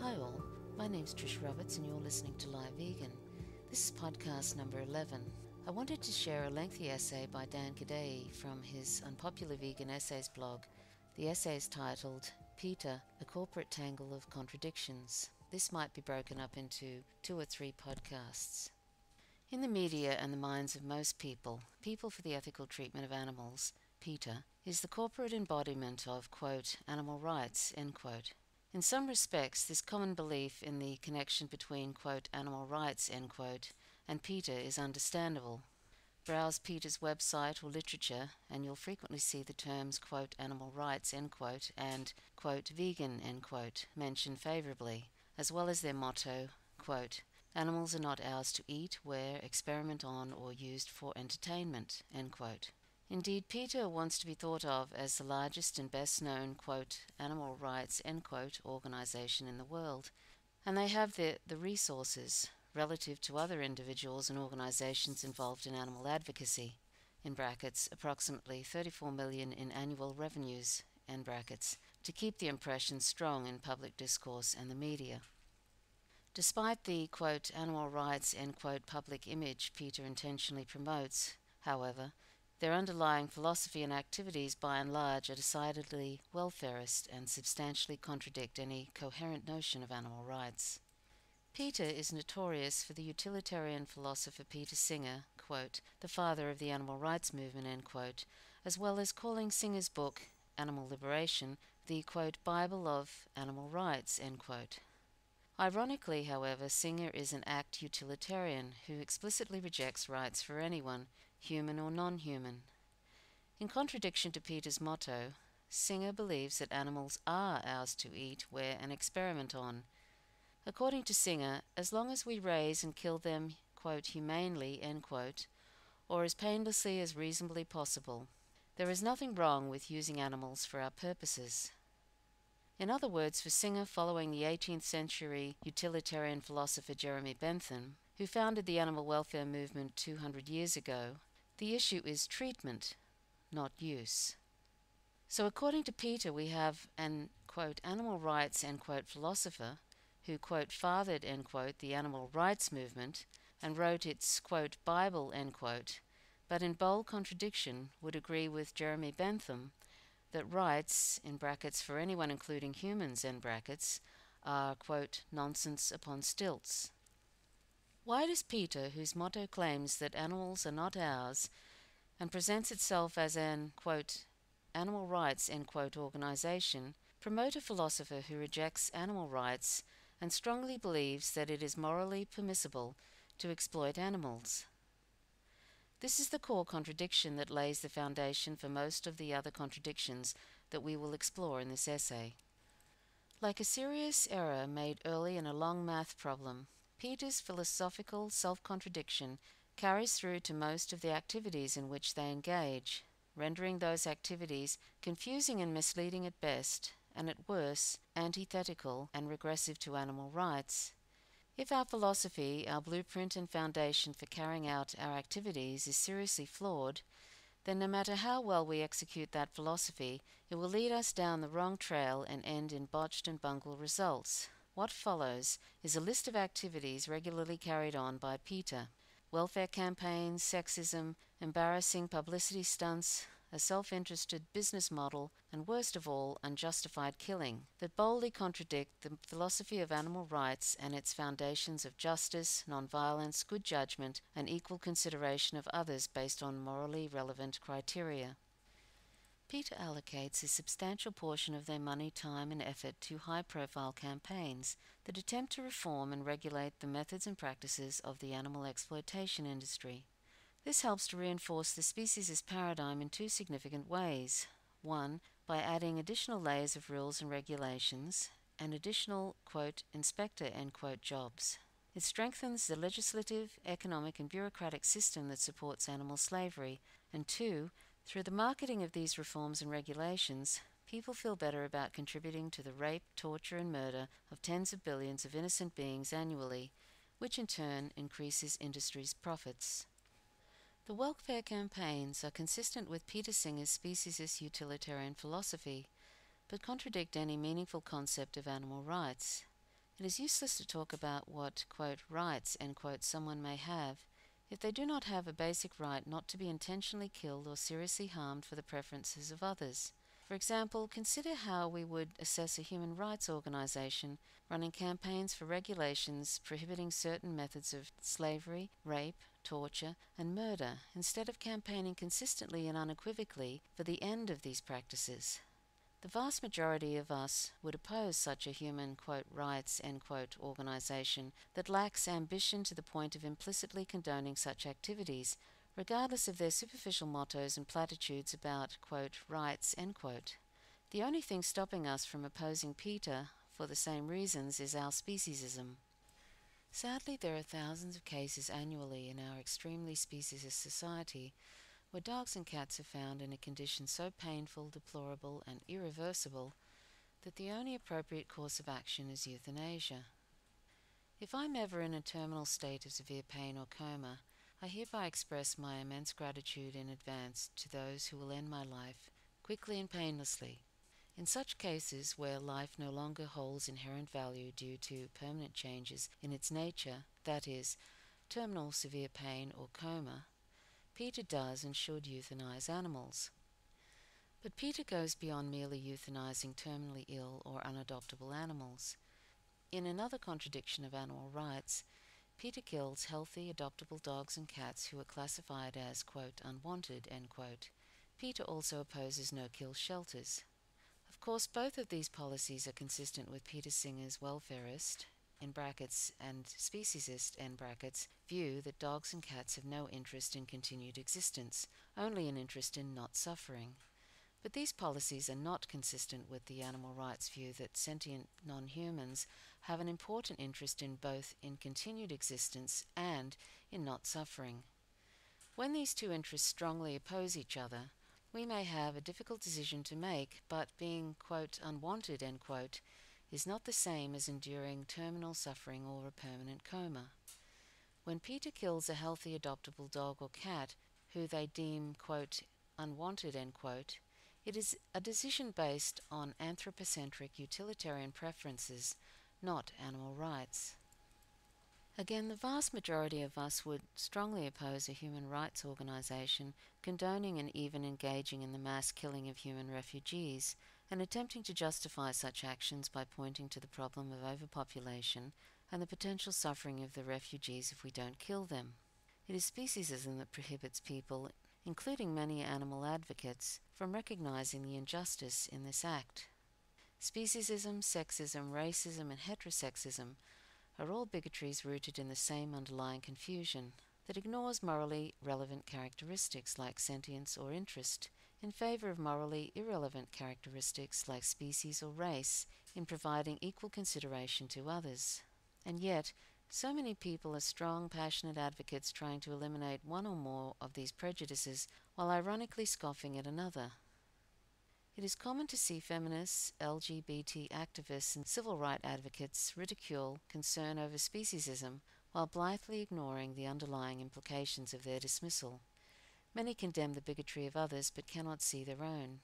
Hi all, my name's Trish Roberts and you're listening to Live Vegan. This is podcast number 11. I wanted to share a lengthy essay by Dan Cadei from his Unpopular Vegan Essays blog. The essay is titled PETA, a Corporate Tangle of Contradictions. This might be broken up into 2 or 3 podcasts. In the media and the minds of most people, People for the Ethical Treatment of Animals, PETA, is the corporate embodiment of, quote, animal rights, end quote. In some respects, this common belief in the connection between, quote, animal rights, end quote, and PETA is understandable. Browse PETA's website or literature, and you'll frequently see the terms, quote, animal rights, end quote, and, quote, vegan, end quote, mentioned favorably, as well as their motto, quote, animals are not ours to eat, wear, experiment on, or used for entertainment, end quote. Indeed, PETA wants to be thought of as the largest and best-known, quote, animal rights, end quote, organization in the world, and they have the resources relative to other individuals and organizations involved in animal advocacy, in brackets, approximately 34 million in annual revenues, end brackets, to keep the impression strong in public discourse and the media. Despite the, quote, animal rights, end quote, public image PETA intentionally promotes, however, their underlying philosophy and activities by and large are decidedly welfarist and substantially contradict any coherent notion of animal rights. PETA is notorious for the utilitarian philosopher Peter Singer, quote, the father of the animal rights movement, end quote, as well as calling Singer's book, Animal Liberation, the, quote, Bible of animal rights, end quote. Ironically, however, Singer is an act utilitarian who explicitly rejects rights for anyone, human or non-human. In contradiction to PETA's motto, Singer believes that animals are ours to eat, wear, and experiment on. According to Singer, as long as we raise and kill them, quote, humanely, end quote, or as painlessly as reasonably possible, there is nothing wrong with using animals for our purposes. In other words, for Singer, following the 18th century utilitarian philosopher Jeremy Bentham, who founded the animal welfare movement 200 years ago, the issue is treatment, not use. So according to PETA, we have an, quote, animal rights, end quote, philosopher who, quote, fathered, end quote, the animal rights movement and wrote its, quote, Bible, end quote, but in bold contradiction would agree with Jeremy Bentham that rights, in brackets for anyone including humans, end brackets, are, quote, nonsense upon stilts. Why does PETA, whose motto claims that animals are not ours and presents itself as an, quote, animal rights, end quote, organization, promote a philosopher who rejects animal rights and strongly believes that it is morally permissible to exploit animals? This is the core contradiction that lays the foundation for most of the other contradictions that we will explore in this essay. Like a serious error made early in a long math problem, PETA's philosophical self-contradiction carries through to most of the activities in which they engage, rendering those activities confusing and misleading at best, and at worst, antithetical and regressive to animal rights. If our philosophy, our blueprint and foundation for carrying out our activities is seriously flawed, then no matter how well we execute that philosophy, it will lead us down the wrong trail and end in botched and bungled results. What follows is a list of activities regularly carried on by PETA: welfare campaigns, sexism, embarrassing publicity stunts, a self-interested business model, and worst of all, unjustified killing, that boldly contradict the philosophy of animal rights and its foundations of justice, nonviolence, good judgment, and equal consideration of others based on morally relevant criteria. PETA allocates a substantial portion of their money, time, and effort to high-profile campaigns that attempt to reform and regulate the methods and practices of the animal exploitation industry. This helps to reinforce the species' paradigm in 2 significant ways. 1, by adding additional layers of rules and regulations, and additional, quote, inspector, end quote, jobs. It strengthens the legislative, economic, and bureaucratic system that supports animal slavery. And 2, through the marketing of these reforms and regulations, people feel better about contributing to the rape, torture, and murder of tens of billions of innocent beings annually, which in turn increases industry's profits. The welfare campaigns are consistent with Peter Singer's speciesist utilitarian philosophy, but contradict any meaningful concept of animal rights. It is useless to talk about what, quote, rights, end quote, someone may have if they do not have a basic right not to be intentionally killed or seriously harmed for the preferences of others. For example, consider how we would assess a human rights organization running campaigns for regulations prohibiting certain methods of slavery, rape, torture, and murder, instead of campaigning consistently and unequivocally for the end of these practices. The vast majority of us would oppose such a human, quote, rights, end quote, organization that lacks ambition to the point of implicitly condoning such activities, regardless of their superficial mottos and platitudes about, quote, rights, end quote. The only thing stopping us from opposing PETA for the same reasons is our speciesism. Sadly, there are thousands of cases annually in our extremely speciesist society where dogs and cats are found in a condition so painful, deplorable, and irreversible that the only appropriate course of action is euthanasia. If I'm ever in a terminal state of severe pain or coma, I hereby express my immense gratitude in advance to those who will end my life quickly and painlessly. In such cases where life no longer holds inherent value due to permanent changes in its nature, that is, terminal severe pain or coma, PETA does and should euthanize animals. But PETA goes beyond merely euthanizing terminally ill or unadoptable animals. In another contradiction of animal rights, PETA kills healthy, adoptable dogs and cats who are classified as, quote, unwanted, end quote. PETA also opposes no-kill shelters. Of course, both of these policies are consistent with Peter Singer's welfarist, in brackets, and speciesist, end brackets, view that dogs and cats have no interest in continued existence, only an interest in not suffering. But these policies are not consistent with the animal rights view that sentient non-humans have an important interest in both in continued existence and in not suffering. When these two interests strongly oppose each other, we may have a difficult decision to make, but being, quote, unwanted, end quote, is not the same as enduring terminal suffering or a permanent coma. When PETA kills a healthy adoptable dog or cat who they deem, quote, unwanted, end quote, it is a decision based on anthropocentric utilitarian preferences, not animal rights. Again, the vast majority of us would strongly oppose a human rights organization condoning and even engaging in the mass killing of human refugees, and attempting to justify such actions by pointing to the problem of overpopulation and the potential suffering of the refugees if we don't kill them. It is speciesism that prohibits people, including many animal advocates, from recognizing the injustice in this act. Speciesism, sexism, racism, and heterosexism are all bigotries rooted in the same underlying confusion that ignores morally relevant characteristics like sentience or interest in favor of morally irrelevant characteristics like species or race in providing equal consideration to others. And yet, so many people are strong, passionate advocates trying to eliminate one or more of these prejudices while ironically scoffing at another. It is common to see feminists, LGBT activists, and civil rights advocates ridicule concern over speciesism while blithely ignoring the underlying implications of their dismissal. Many condemn the bigotry of others but cannot see their own.